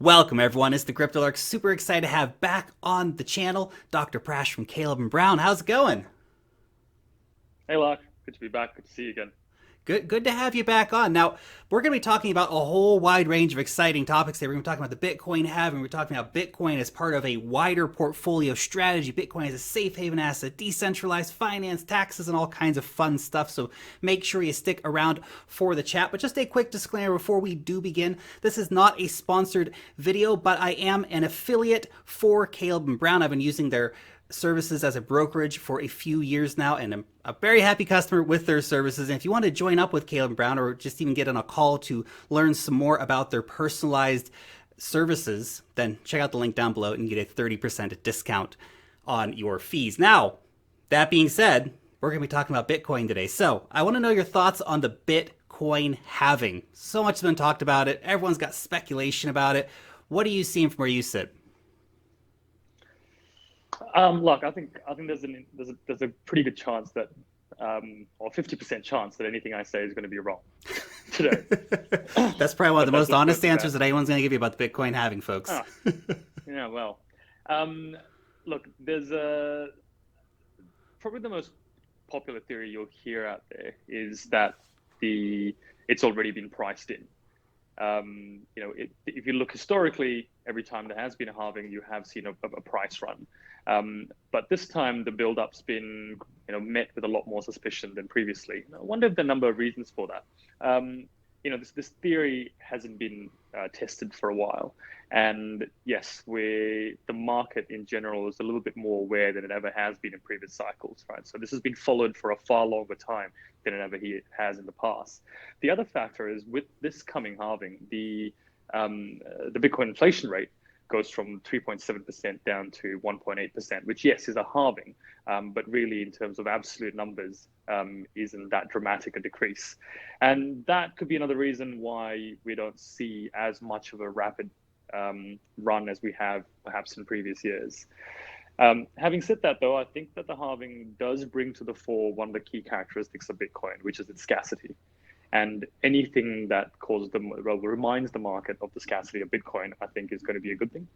Welcome everyone, it's the cryptolark. Super excited to have back on the channel Dr. Prash from Caleb and Brown. How's it going? Hey, Lark. Good to be back. Good to see you again. Good to have you back on. Now, we're going to be talking about a whole wide range of exciting topics today. We're going to be talking about the Bitcoin halving. We're talking about Bitcoin as part of a wider portfolio strategy. Bitcoin as a safe haven asset, decentralized finance, taxes, and all kinds of fun stuff. So make sure you stick around for the chat. But just a quick disclaimer before we do begin. This is not a sponsored video, but I am an affiliate for Caleb and Brown. I've been using their services as a brokerage for a few years now, and I'm a very happy customer with their services. And if you want to join up with Caleb Brown or just even get on a call to learn some more about their personalized services, then check out the link down below and get a 30% discount on your fees. Now, that being said, we're going to be talking about Bitcoin today. So I want to know your thoughts on the Bitcoin halving. So much has been talked about it. Everyone's got speculation about it. What are you seeing from where you sit? Look, I think there's a pretty good chance that, or 50% chance that anything I say is going to be wrong today. That's probably one of the But let's most just go honest through that. answers that anyone's going to give you about the Bitcoin halving, folks. Ah, yeah. Well, um, look, there's a probably the most popular theory you'll hear out there is that it's already been priced in. If you look historically, every time there has been a halving, you have seen a price run. But this time, the build-up's been, met with a lot more suspicion than previously. I wonder if there are a number of reasons for that. This theory hasn't been tested for a while, and yes, the market in general is a little bit more aware than it ever has been in previous cycles, right? So this has been followed for a far longer time than it ever has in the past. The other factor is with this coming halving, the Bitcoin inflation rate goes from 3.7% down to 1.8%, which yes is a halving, but really in terms of absolute numbers, isn't that dramatic a decrease. And that could be another reason why we don't see as much of a rapid run as we have perhaps in previous years. Having said that, though, I think that the halving does bring to the fore one of the key characteristics of Bitcoin, which is its scarcity. And anything that reminds the market of the scarcity of Bitcoin, I think is going to be a good thing.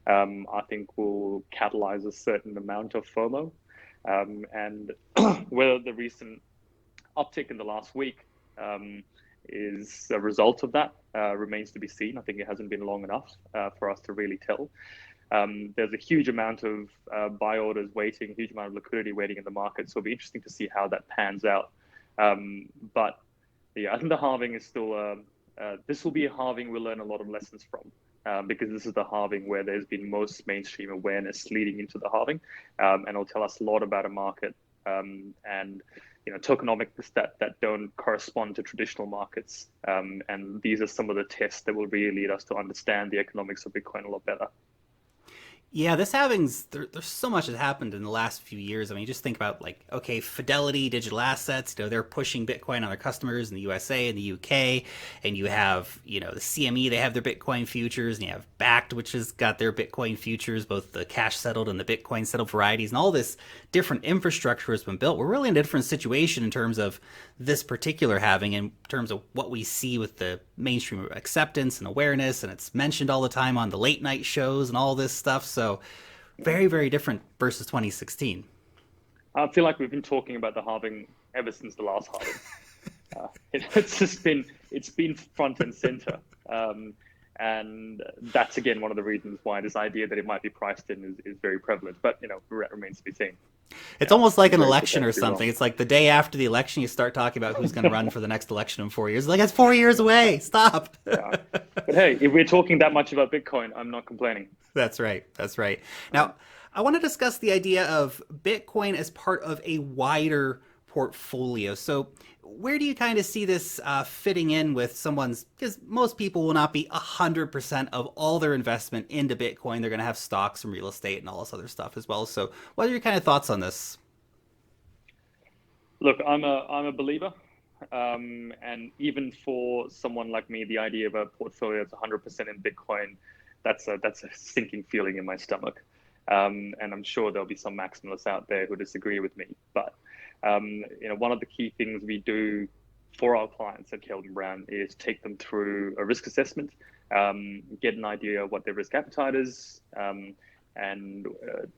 I think will catalyze a certain amount of FOMO. And whether the recent uptick in the last week is a result of that remains to be seen. I think it hasn't been long enough for us to really tell. There's a huge amount of buy orders waiting, a huge amount of liquidity waiting in the market. So it'll be interesting to see how that pans out. But yeah, I think the halving is still, this will be a halving we'll learn a lot of lessons from, because this is the halving where there's been most mainstream awareness leading into the halving. And it'll tell us a lot about a market, and tokenomics that don't correspond to traditional markets. And these are some of the tests that will really lead us to understand the economics of Bitcoin a lot better. Yeah, this halving's there's so much that happened in the last few years. I mean, just think about like, okay, Fidelity Digital Assets, they're pushing Bitcoin on their customers in the USA and the UK, and you have, the CME, they have their Bitcoin futures, and you have Backed, which has got their Bitcoin futures, both the cash settled and the Bitcoin settled varieties, and all this different infrastructure has been built. We're really in a different situation in terms of this particular halving, in terms of what we see with the mainstream acceptance and awareness, and it's mentioned all the time on the late night shows and all this stuff. So very, very different versus 2016. I feel like we've been talking about the halving ever since the last halving. It's been front and center, and that's again one of the reasons why this idea that it might be priced in is very prevalent. But remains to be seen. It's almost like an Very election or potentially wrong. something. It's like the day after the election, you start talking about who's going to run for the next election in 4 years. Like, it's 4 years away. Stop. Yeah, but hey, if we're talking that much about Bitcoin, I'm not complaining. That's right. That's right. Now, I want to discuss the idea of Bitcoin as part of a wider portfolio. So, where do you kind of see this fitting in with someone's? Because most people will not be 100% of all their investment into Bitcoin. They're going to have stocks and real estate and all this other stuff as well. So, what are your kind of thoughts on this? Look, I'm a believer, and even for someone like me, the idea of a portfolio that's 100% in Bitcoin, that's a sinking feeling in my stomach. And I'm sure there'll be some maximalists out there who disagree with me. But one of the key things we do for our clients at Keldon Brown is take them through a risk assessment, get an idea of what their risk appetite is, and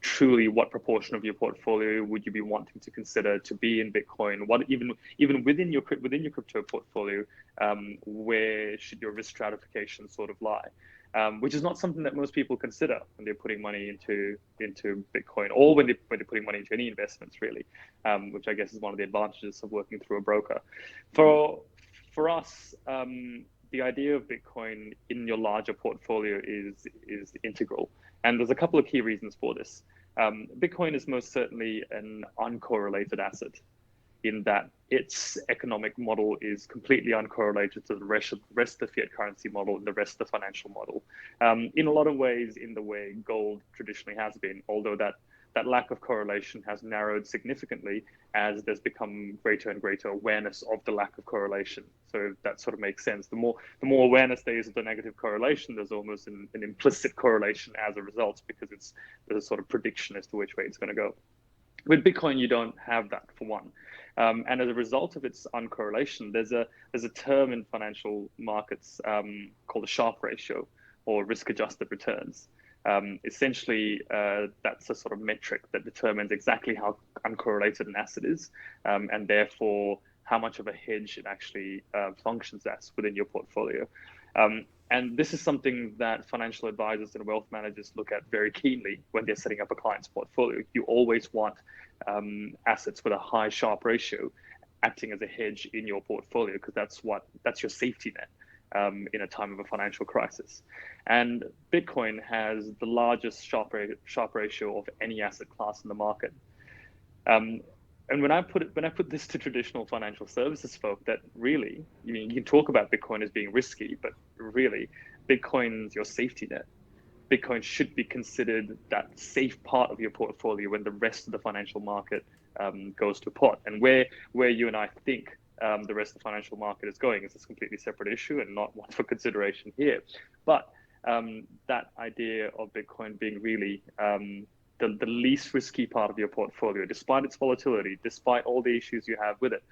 truly what proportion of your portfolio would you be wanting to consider to be in Bitcoin? What even within your crypto portfolio, where should your risk stratification sort of lie? Which is not something that most people consider when they're putting money into Bitcoin, or when they're putting money into any investments, really, which I guess is one of the advantages of working through a broker. For us, the idea of Bitcoin in your larger portfolio is integral, and there's a couple of key reasons for this. Bitcoin is most certainly an uncorrelated asset, in that its economic model is completely uncorrelated to the rest of the fiat currency model and the rest of the financial model. In a lot of ways, in the way gold traditionally has been, although that lack of correlation has narrowed significantly as there's become greater and greater awareness of the lack of correlation. So that sort of makes sense. The more awareness there is of the negative correlation, there's almost an implicit correlation as a result, because there's a sort of prediction as to which way it's going to go. With Bitcoin, you don't have that, for one. And as a result of its uncorrelation, there's a term in financial markets called the Sharpe ratio, or risk-adjusted returns. Essentially, that's a sort of metric that determines exactly how uncorrelated an asset is, and therefore how much of a hedge it actually functions as within your portfolio. And this is something that financial advisors and wealth managers look at very keenly when they're setting up a client's portfolio. You always want assets with a high Sharpe ratio acting as a hedge in your portfolio, because that's your safety net in a time of a financial crisis. And Bitcoin has the largest Sharpe ratio of any asset class in the market. And when I put this to traditional financial services folk, that really, you can talk about Bitcoin as being risky, but really, Bitcoin's your safety net. Bitcoin should be considered that safe part of your portfolio when the rest of the financial market goes to pot. And where you and I think the rest of the financial market is going is a completely separate issue and not one for consideration here. But that idea of Bitcoin being really the least risky part of your portfolio, despite its volatility, despite all the issues you have with it,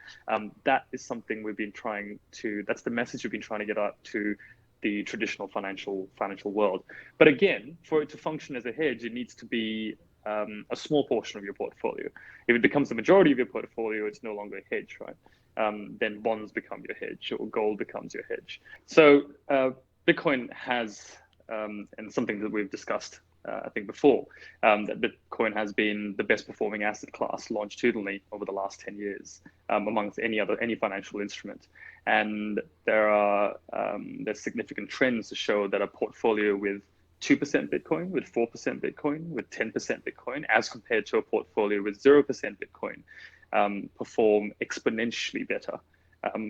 that is something that's the message we've been trying to get out to the traditional financial world. But again, for it to function as a hedge, it needs to be a small portion of your portfolio. If it becomes the majority of your portfolio, it's no longer a hedge, right? Then bonds become your hedge, or gold becomes your hedge. So Bitcoin has, and something that we've discussed, I think before, that Bitcoin has been the best performing asset class longitudinally over the last 10 years amongst any financial instrument. And there's significant trends to show that a portfolio with 2% Bitcoin, with 4% Bitcoin, with 10% Bitcoin, as compared to a portfolio with 0% Bitcoin, perform exponentially better,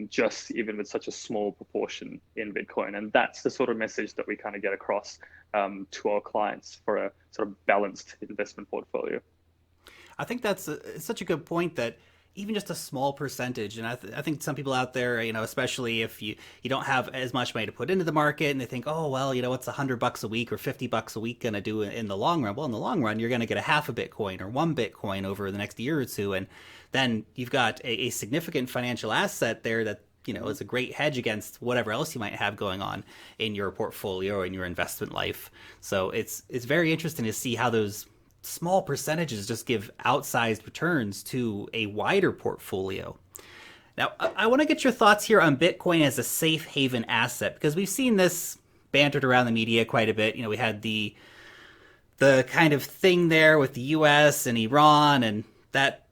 just even with such a small proportion in Bitcoin. And that's the sort of message that we kind of get across to our clients for a sort of balanced investment portfolio. I think that's such a good point, that even just a small percentage, and I think some people out there, especially if you don't have as much money to put into the market, and they think, oh, well, what's $100 a week or $50 a week going to do in the long run? Well, in the long run, you're going to get a half a Bitcoin or 1 Bitcoin over the next year or two, and then you've got a significant financial asset there that is a great hedge against whatever else you might have going on in your portfolio or in your investment life. So it's very interesting to see how those small percentages just give outsized returns to a wider portfolio. Now, I want to get your thoughts here on Bitcoin as a safe haven asset, because we've seen this bantered around the media quite a bit. We had the kind of thing there with the US and Iran, and that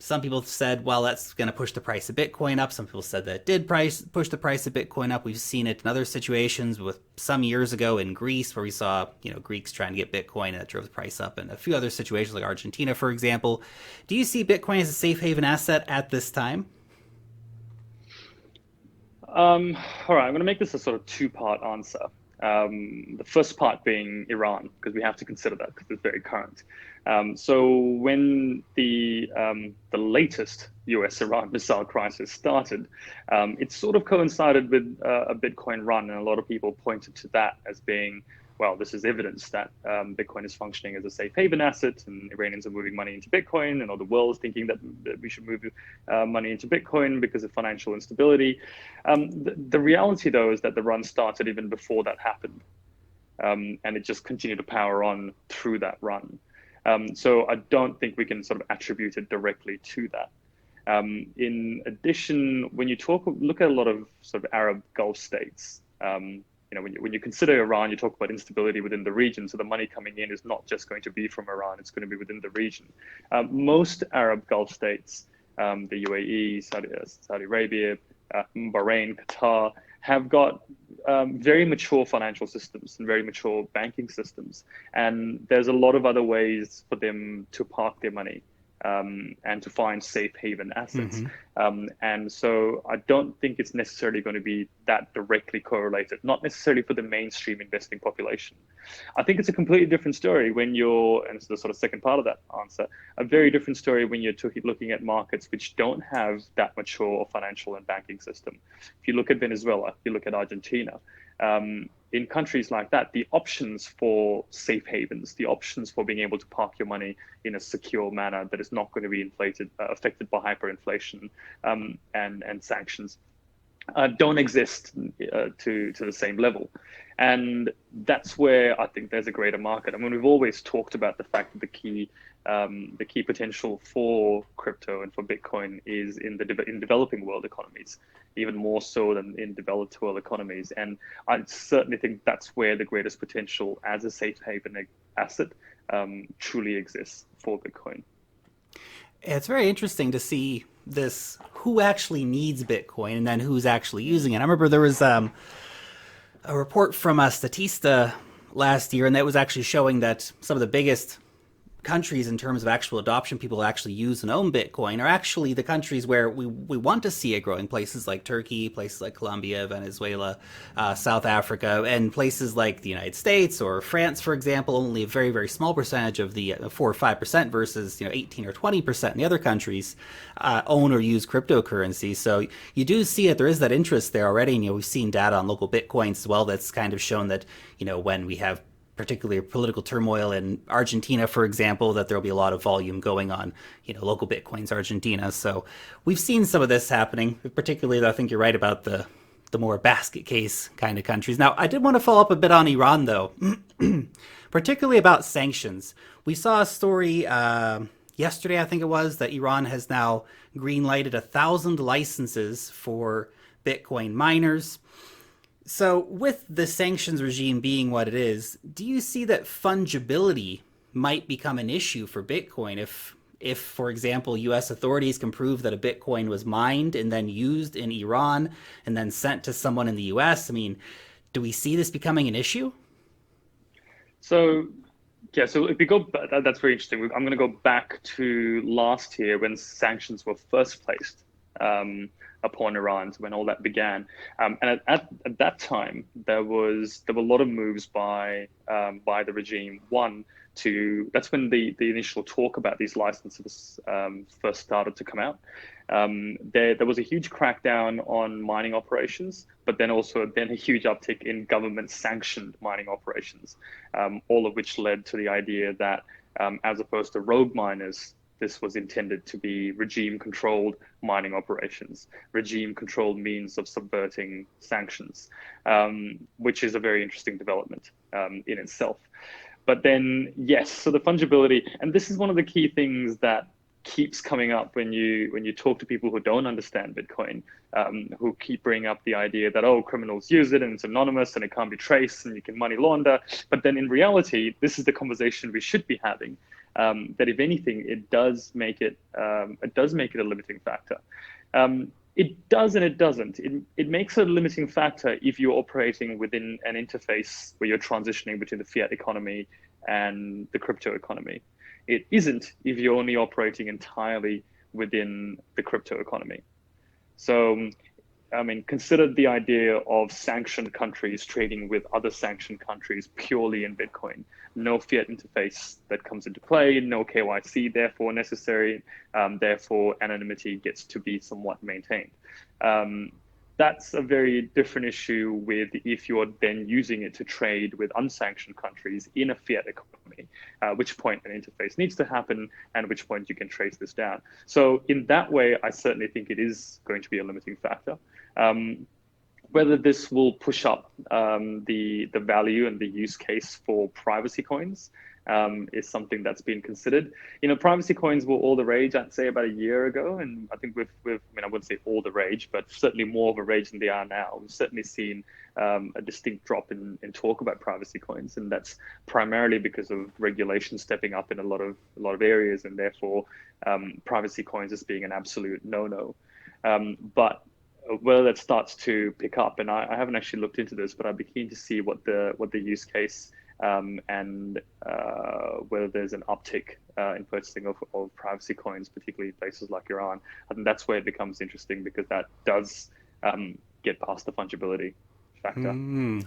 some people said, well, that's going to push the price of Bitcoin up. Some people said that it did push the price of Bitcoin up. We've seen it in other situations, with some years ago in Greece, where we saw, Greeks trying to get Bitcoin, and that drove the price up, and a few other situations like Argentina, for example. Do you see Bitcoin as a safe haven asset at this time? All right, I'm going to make this a sort of two-part answer. The first part being Iran, because we have to consider that, because it's very current. So when the latest US-Iran missile crisis started, it sort of coincided with a Bitcoin run, and a lot of people pointed to that as being well, this is evidence that Bitcoin is functioning as a safe haven asset, and Iranians are moving money into Bitcoin, and all the world is thinking that we should move money into Bitcoin because of financial instability. The reality, though, is that the run started even before that happened, and it just continued to power on through that run. So I don't think we can sort of attribute it directly to that. In addition, when you look at a lot of sort of Arab Gulf states, when you consider Iran, you talk about instability within the region. So the money coming in is not just going to be from Iran; it's going to be within the region. Most Arab Gulf states, the UAE, Saudi Arabia, Bahrain, Qatar, have got very mature financial systems and very mature banking systems. And there's a lot of other ways for them to park their money and to find safe haven assets. And so I don't think it's necessarily going to be that directly correlated, not necessarily for the mainstream investing population. I think it's a completely different story when and it's the sort of second part of that answer, a very different story when you're looking at markets which don't have that mature financial and banking system. If you look at Venezuela, if you look at Argentina, in countries like that, the options for safe havens, the options for being able to park your money in a secure manner that is not going to be affected by hyperinflation and sanctions, don't exist to the same level. And that's where I think there's a greater market. I mean, we've always talked about the fact that the key potential for crypto and for Bitcoin is in developing world economies, even more so than in developed world economies. And I certainly think that's where the greatest potential as a safe haven asset truly exists for Bitcoin. It's very interesting to see this, who actually needs Bitcoin and then who's actually using it. I remember there was a report from Statista last year, and that was actually showing that some of the biggest countries in terms of actual adoption, people who actually use and own Bitcoin, are actually the countries where we want to see it growing. Places like Turkey, places like Colombia, Venezuela, South Africa, and places like the United States or France, for example, only a very, very small percentage of the 4 or 5% versus 18 or 20% in the other countries own or use cryptocurrency. So you do see it. There is that interest there already. And, we've seen data on local Bitcoins as well that's kind of shown that, when we have particularly political turmoil in Argentina, for example, that there'll be a lot of volume going on, local Bitcoins, Argentina. So we've seen some of this happening, particularly, I think you're right about the more basket case kind of countries. Now, I did want to follow up a bit on Iran, though, particularly about sanctions. We saw a story yesterday, I think it was, that Iran has now green-lighted 1,000 licenses for Bitcoin miners. So with the sanctions regime being what it is, do you see that fungibility might become an issue for Bitcoin if, for example, U.S. authorities can prove that a Bitcoin was mined and then used in Iran and then sent to someone in the U.S.? I mean, do we see this becoming an issue? So if we go, that's very interesting. I'm going to go back to last year when sanctions were first placed upon Iran, when all that began. And at that time, there were a lot of moves by the regime. That's when the initial talk about these licenses first started to come out. There was a huge crackdown on mining operations, but then a huge uptick in government-sanctioned mining operations, all of which led to the idea that as opposed to rogue miners, this was intended to be regime-controlled mining operations, regime-controlled means of subverting sanctions, which is a very interesting development in itself. But then, yes, so the fungibility, and this is one of the key things that keeps coming up when you talk to people who don't understand Bitcoin, who keep bringing up the idea that, criminals use it and it's anonymous and it can't be traced and you can money launder. But then in reality, this is the conversation we should be having. That if anything, it does make it a limiting factor. It does and it doesn't. It makes it a limiting factor if you're operating within an interface where you're transitioning between the fiat economy and the crypto economy. It isn't if you're only operating entirely within the crypto economy. So, consider the idea of sanctioned countries trading with other sanctioned countries purely in Bitcoin. No fiat interface that comes into play, no KYC therefore necessary, therefore anonymity gets to be somewhat maintained. that's a very different issue with if you're then using it to trade with unsanctioned countries in a fiat economy, at which point an interface needs to happen and at which point you can trace this down. So in that way, I certainly think it is going to be a limiting factor. Whether this will push up the value and the use case for privacy coins is something that's been considered. Privacy coins were all the rage, I'd say, about a year ago, and I think I wouldn't say all the rage, but certainly more of a rage than they are now. We've certainly seen a distinct drop in talk about privacy coins, and that's primarily because of regulation stepping up in a lot of areas, and therefore privacy coins as being an absolute no-no. But whether that starts to pick up, and I haven't actually looked into this, but I'd be keen to see what the use case and whether there's an uptick in purchasing of privacy coins, particularly places like Iran. I think that's where it becomes interesting, because that does get past the fungibility factor.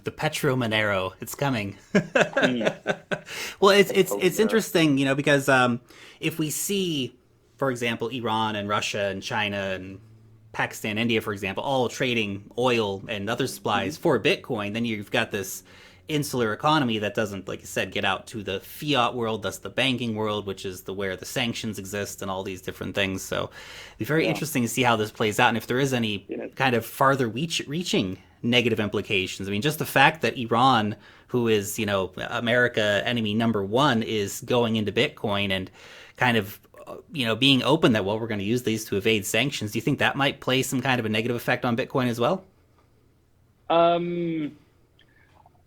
The Petro Monero, it's coming. Well, it's interesting, because if we see, for example, Iran and Russia and China and Pakistan, India, for example, all trading oil and other supplies for Bitcoin, then you've got this insular economy that doesn't, like you said, get out to the fiat world, thus the banking world, which is where the sanctions exist and all these different things. So it'd be very interesting to see how this plays out, and if there is any kind of farther reaching negative implications. I mean, just the fact that Iran, who is, America enemy number one, is going into Bitcoin and kind of being open that, well, we're going to use these to evade sanctions. Do you think that might play some kind of a negative effect on Bitcoin as well?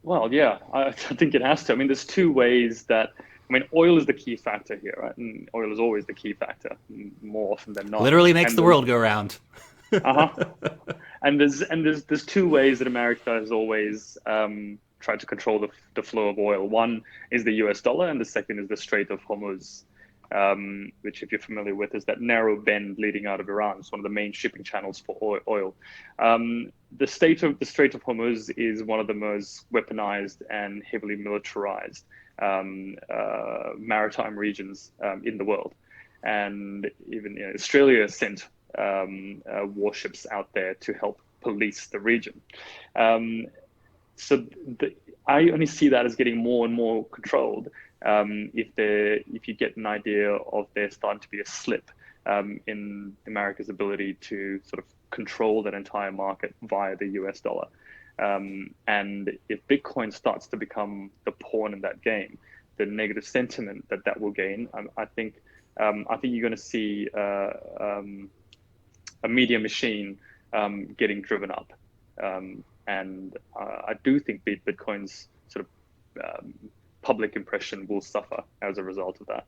Well, yeah, I think it has to. I mean, there's two ways that, oil is the key factor here, right? And oil is always the key factor, more often than not. Literally makes the world go round. And there's two ways that America has always tried to control the flow of oil. One is the US dollar, and the second is the Strait of Hormuz. Which, if you're familiar with, is that narrow bend leading out of Iran. It's one of the main shipping channels for oil. The Strait of Hormuz is one of the most weaponized and heavily militarized maritime regions in the world. And even Australia sent warships out there to help police the region. I only see that as getting more and more controlled. If you get an idea of there starting to be a slip in America's ability to sort of control that entire market via the US dollar. And if Bitcoin starts to become the pawn in that game, the negative sentiment that will gain, I think you're going to see a media machine getting driven up. And I do think Bitcoin's sort of public impression will suffer as a result of that.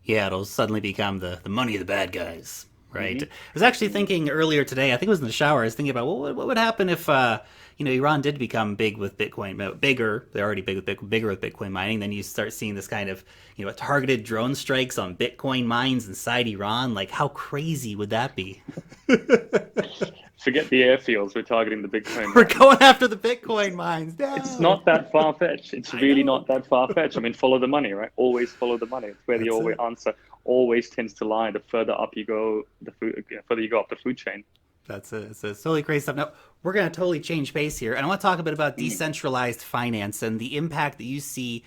Yeah, it'll suddenly become the money of the bad guys, right? I was actually thinking earlier today, I think it was in the shower, I was thinking about what would happen if Iran did become big with Bitcoin, bigger, they're already bigger with Bitcoin mining, then you start seeing this kind of, targeted drone strikes on Bitcoin mines inside Iran. Like, how crazy would that be? Forget the airfields, we're targeting the Bitcoin mines. We're going after the Bitcoin mines. No. It's not that far-fetched. It's really not that far-fetched. Follow the money, right? Always follow the money. It's where the answer always tends to lie. The further up you go, further you go up the food chain. That's it. It's totally crazy stuff. Now, we're going to totally change pace here, and I want to talk a bit about decentralized finance and the impact that you see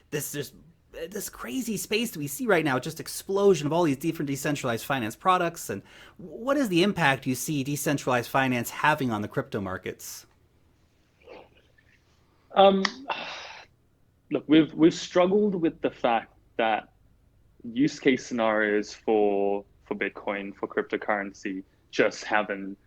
this crazy space that we see right now, just explosion of all these different decentralized finance products. And what is the impact you see decentralized finance having on the crypto markets? Look, we've struggled with the fact that use case scenarios for Bitcoin, for cryptocurrency, just haven't,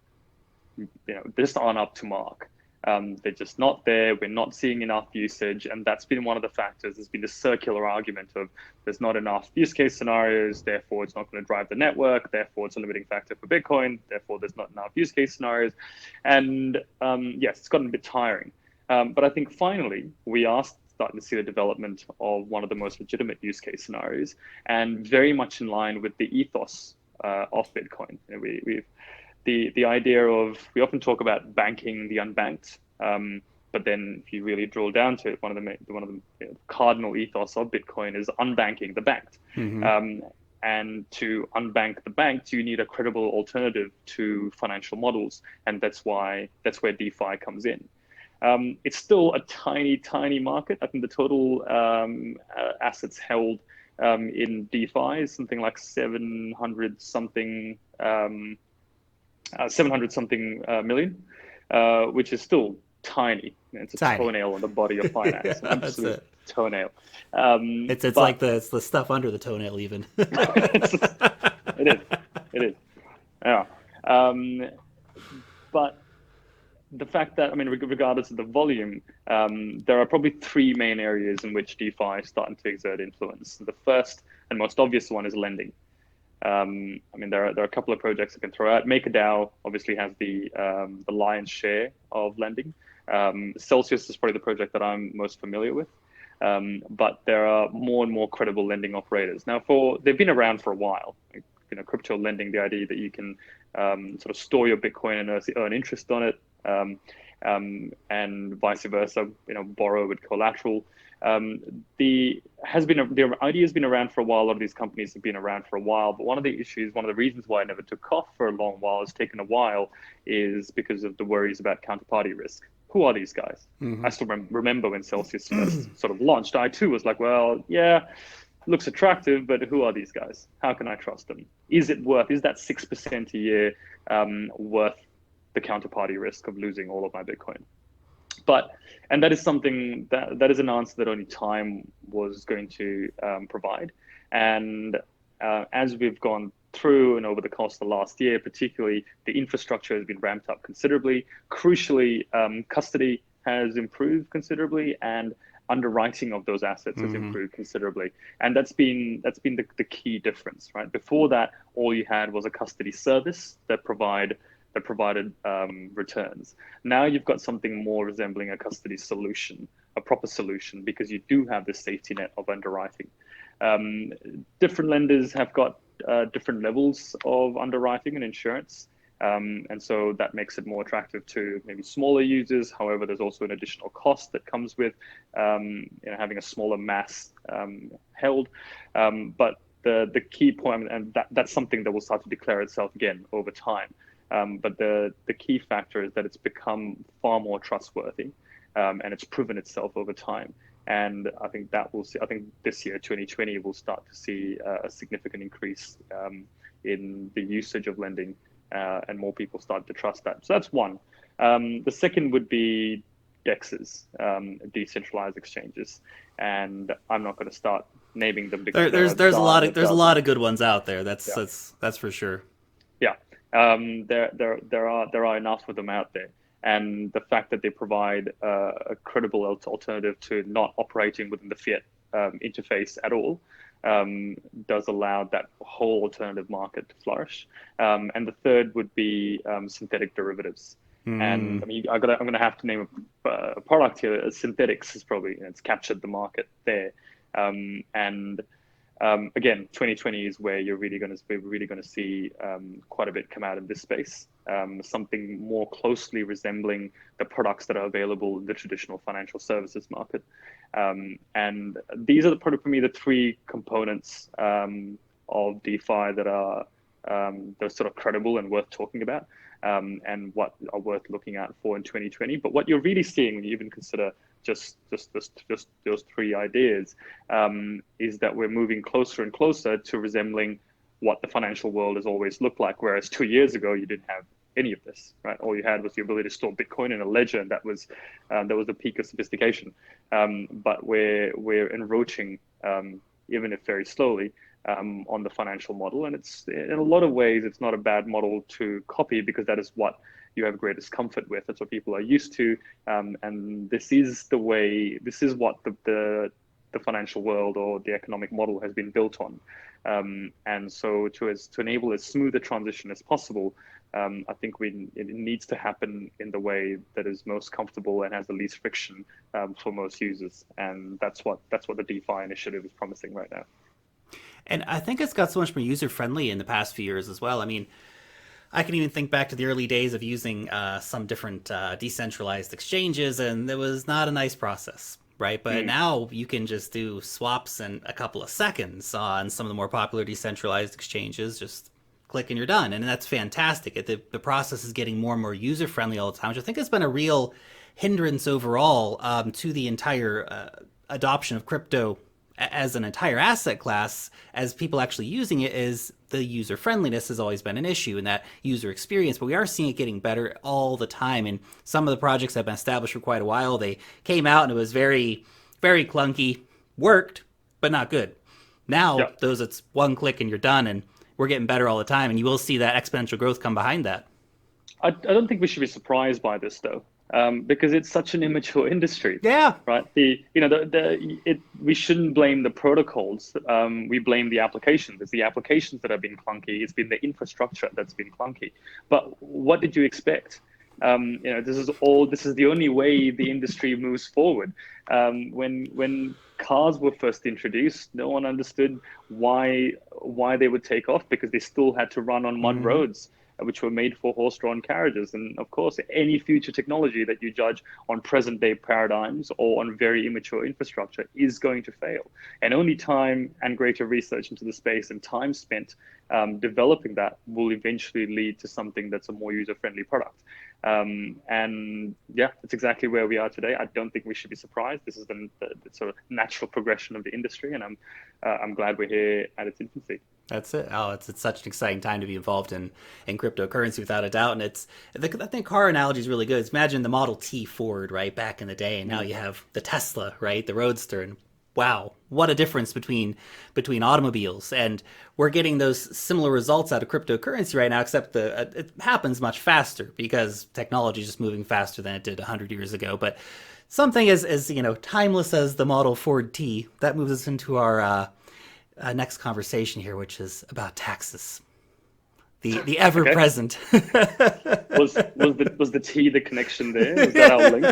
just aren't up to mark. They're just not there. We're not seeing enough usage. And that's been one of the factors. There's been this circular argument of there's not enough use case scenarios, therefore it's not going to drive the network, therefore it's a limiting factor for Bitcoin, therefore there's not enough use case scenarios. And yes, it's gotten a bit tiring. But I think finally we are starting to see the development of one of the most legitimate use case scenarios, and very much in line with the ethos of Bitcoin. The idea of, we often talk about banking the unbanked, but then if you really drill down to it, one of the cardinal ethos of Bitcoin is unbanking the banked. And to unbank the banks, you need a credible alternative to financial models, and that's where DeFi comes in. It's still a tiny, tiny market. I think the total assets held in DeFi is something like 700 something 700 something million, which is still tiny. It's a Tiny. toenail on the body of finance, an That's absolute it. toenail. It's like But it's the stuff under the toenail even. it is, it is, yeah. But the fact that, I mean, regardless of the volume, there are probably three main areas in which DeFi is starting to exert influence. The first and most obvious one is lending. I mean, there are a couple of projects I can throw out. MakerDAO obviously has the lion's share of lending. Celsius is probably the project that I'm most familiar with. But there are more and more credible lending operators. Now, they've been around for a while. You know, crypto lending, the idea that you can sort of store your Bitcoin and earn interest on it, and vice versa. You know, borrow with collateral. The idea has been around for a while. A lot of these companies have been around for a while. But one of the reasons why it never took off for a long while, it's taken a while, is because of the worries about counterparty risk. Who are these guys? I still remember when Celsius first sort of launched. I too was like, well, yeah, looks attractive, but who are these guys? How can I trust them? Is that 6% a year worth the counterparty risk of losing all of my Bitcoin? And that is something that is an answer that only time was going to provide. And as we've gone through and over the course of the last year, particularly, the infrastructure has been ramped up considerably. Crucially, custody has improved considerably, and underwriting of those assets has improved considerably. And that's been the key difference, right? Before that, all you had was a custody service that provided returns. Now you've got something more resembling a custody solution, a proper solution, because you do have this safety net of underwriting. Different lenders have got different levels of underwriting and insurance. And so that makes it more attractive to maybe smaller users. However, there's also an additional cost that comes with having a smaller mass held. But the key point, and that's something that will start to declare itself again over time. But the key factor is that it's become far more trustworthy, and it's proven itself over time. And I think this year, 2020, we'll start to see a significant increase in the usage of lending, and more people start to trust that. So that's one. The second would be DEXs, decentralized exchanges, and I'm not going to start naming them because there's a lot of good ones out there. That's for sure. Yeah, there are enough of them out there. And the fact that they provide a credible alternative to not operating within the fiat interface at all does allow that whole alternative market to flourish. And the third would be synthetic derivatives. And I mean, I'm going to have to name a product here. Synthetics is probably, it's captured the market there. Again, 2020 is where we're really going to see quite a bit come out of this space. Something more closely resembling the products that are available in the traditional financial services market. And these are probably for me the three components of DeFi that are they're sort of credible and worth talking about, and what are worth looking out for in 2020. But what you're really seeing when you even consider just those three ideas, is that we're moving closer and closer to resembling what the financial world has always looked like. Whereas 2 years ago, you didn't have any of this, right? All you had was the ability to store Bitcoin in a ledger, and that was the peak of sophistication. But we're encroaching, even if very slowly, on the financial model, and it's in a lot of ways it's not a bad model to copy, because that is what you have greatest comfort with. That's what people are used to, and this is what the financial world or the economic model has been built on. And so to enable as smooth a transition as possible, I think it needs to happen in the way that is most comfortable and has the least friction for most users. And that's what the DeFi initiative is promising right now. And I think it's got so much more user-friendly in the past few years as well. I mean, I can even think back to the early days of using some different decentralized exchanges, and it was not a nice process. right? But Mm. now you can just do swaps in a couple of seconds on some of the more popular decentralized exchanges. Just click and you're done. And that's fantastic. The process is getting more and more user friendly all the time, which I think has been a real hindrance overall to the entire adoption of crypto as an entire asset class, as people actually using it, is the user friendliness has always been an issue and that user experience. But we are seeing it getting better all the time. And some of the projects have been established for quite a while. They came out and it was very, very clunky, worked, but not good. Now, Yeah. those it's one click and you're done, and we're getting better all the time. And you will see that exponential growth come behind that. I don't think we should be surprised by this though, because it's such an immature industry, Yeah. right? We shouldn't blame the protocols. We blame the applications. It's the applications that have been clunky. It's been the infrastructure that's been clunky. But what did you expect? This is the only way the industry moves forward. When cars were first introduced, no one understood why they would take off, because they still had to run on mud Mm-hmm. roads which were made for horse-drawn carriages. And of course, any future technology that you judge on present-day paradigms or on very immature infrastructure is going to fail. And only time and greater research into the space and time spent developing that will eventually lead to something that's a more user-friendly product. And yeah, that's exactly where we are today. I don't think we should be surprised. This is the sort of natural progression of the industry, and I'm glad we're here at its infancy. That's it. Oh, it's such an exciting time to be involved in cryptocurrency without a doubt. And I think car analogy is really good. It's imagine the Model T Ford, right, back in the day, and now you have the Tesla, right, the Roadster, and wow, what a difference between automobiles. And we're getting those similar results out of cryptocurrency right now, except it happens much faster because technology is just moving faster than it did 100 years ago. But something as timeless as the Model Ford T, that moves us into our next conversation here, which is about taxes, the ever Okay. present. Was the T the connection there? Was that our link?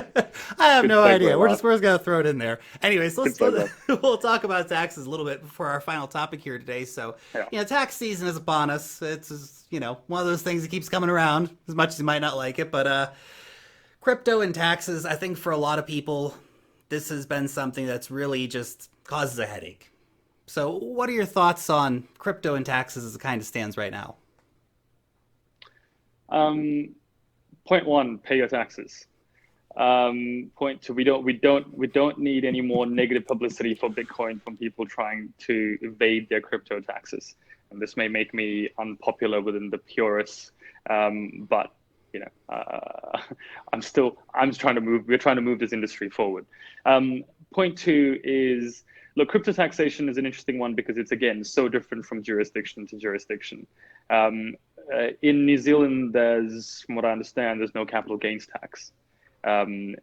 I have Good no idea. segue, We're just Lark. gonna throw it in there. Anyways, Good segue. we'll talk about taxes a little bit before our final topic here today. So, Yeah. tax season is upon us. It's one of those things that keeps coming around as much as you might not like it. But crypto and taxes, I think for a lot of people, this has been something that's really just causes a headache. So, what are your thoughts on crypto and taxes as it kind of stands right now? Um, Point one, pay your taxes. Point two, we don't need any more negative publicity for Bitcoin from people trying to evade their crypto taxes. And this may make me unpopular within the purists, but I'm just trying to move. We're trying to move this industry forward. Point two is, look, crypto taxation is an interesting one because it's again so different from jurisdiction to jurisdiction. In New Zealand, from what I understand, there's no capital gains tax,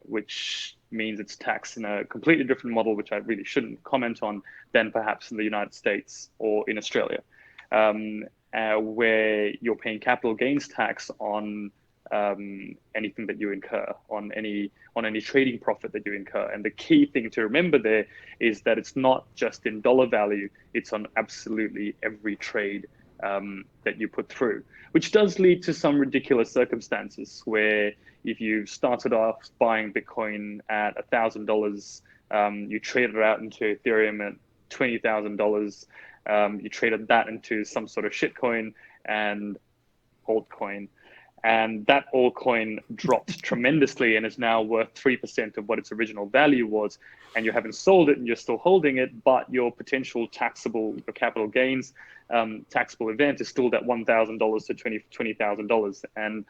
which means it's taxed in a completely different model, which I really shouldn't comment on, than perhaps in the United States or in Australia, where you're paying capital gains tax on anything that you incur, on any trading profit that you incur. And the key thing to remember there is that it's not just in dollar value; it's on absolutely every trade that you put through, which does lead to some ridiculous circumstances where if you started off buying Bitcoin at $1,000, you traded it out into Ethereum at $20,000, you traded that into some sort of shitcoin and altcoin, and that altcoin dropped tremendously and is now worth 3% of what its original value was, and you haven't sold it and you're still holding it, but your potential your capital gains taxable event is still that $1,000 to $20,000. And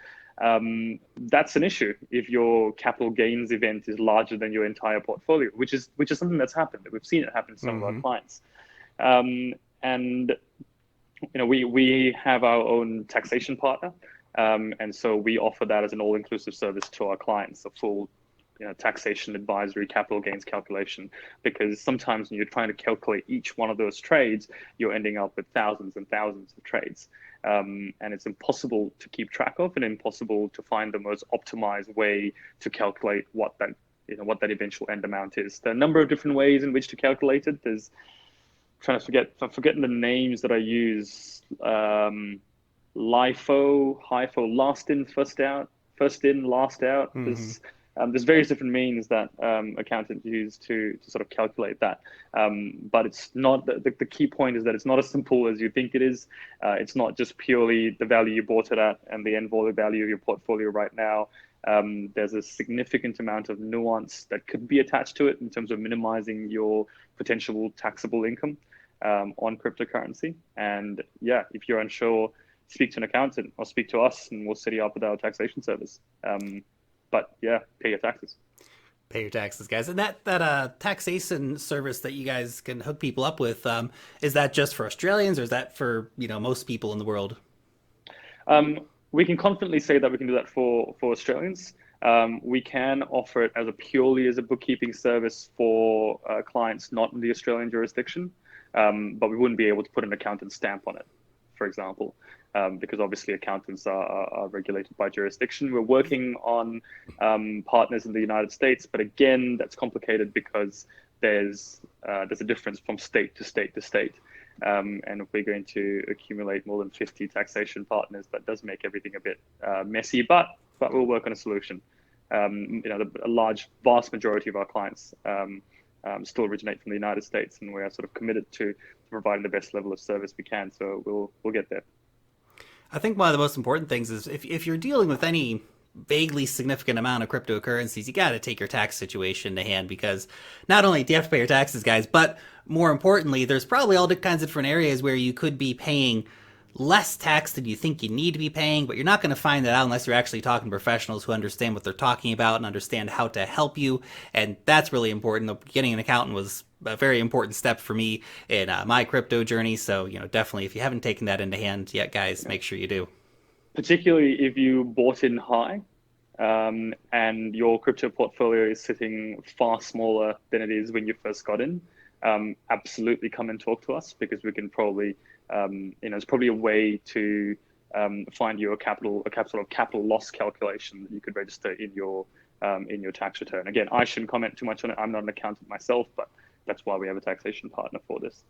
that's an issue if your capital gains event is larger than your entire portfolio, which is something that's happened. We've seen it happen to some of our Mm-hmm. clients. And we have our own taxation partner, and so we offer that as an all-inclusive service to our clients, a full taxation advisory, capital gains calculation, because sometimes when you're trying to calculate each one of those trades, you're ending up with thousands and thousands of trades. And it's impossible to keep track of and impossible to find the most optimized way to calculate what that eventual end amount is. There are a number of different ways in which to calculate it. I'm forgetting the names that I use. LIFO, HIFO, last in, first out, first in, last out. Mm-hmm. There's various different means that accountants use to sort of calculate that. But it's not the key point is that it's not as simple as you think it is. It's not just purely the value you bought it at and the end value of your portfolio right now. There's a significant amount of nuance that could be attached to it in terms of minimizing your potential taxable income on cryptocurrency. And yeah, if you're unsure, speak to an accountant or speak to us and we'll set you up with our taxation service. But yeah, pay your taxes. Pay your taxes, guys. And that taxation service that you guys can hook people up with, is that just for Australians, or is that for most people in the world? We can confidently say that we can do that for Australians. We can offer it as a bookkeeping service for clients not in the Australian jurisdiction, but we wouldn't be able to put an accountant stamp on it, for example, because obviously accountants are regulated by jurisdiction. We're working on partners in the United States, but again, that's complicated because there's a difference from state to state to state. And if we're going to accumulate more than 50 taxation partners, that does make everything a bit messy, but we'll work on a solution. A vast majority of our clients still originate from the United States, and we are sort of committed to providing the best level of service we can. So we'll get there. I think one of the most important things is if you're dealing with any vaguely significant amount of cryptocurrencies, you got to take your tax situation to hand, because not only do you have to pay your taxes, guys, but more importantly, there's probably all kinds of different areas where you could be paying less tax than you think you need to be paying, but you're not going to find that out unless you're actually talking to professionals who understand what they're talking about and understand how to help you. And that's really important. Getting an accountant was a very important step for me in my crypto journey. So, definitely, if you haven't taken that into hand yet, guys, make sure you do. Particularly if you bought in high and your crypto portfolio is sitting far smaller than it is when you first got in, absolutely come and talk to us, because we can probably, it's probably a way to find you a capital loss calculation that you could register in your tax return. Again, I shouldn't comment too much on it. I'm not an accountant myself, but that's why we have a taxation partner for this.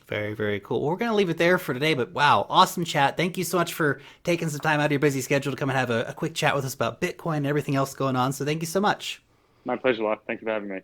Very, very cool. We're going to leave it there for today, but wow, awesome chat. Thank you so much for taking some time out of your busy schedule to come and have a quick chat with us about Bitcoin and everything else going on. So thank you so much. My pleasure, Lark. Thank you for having me.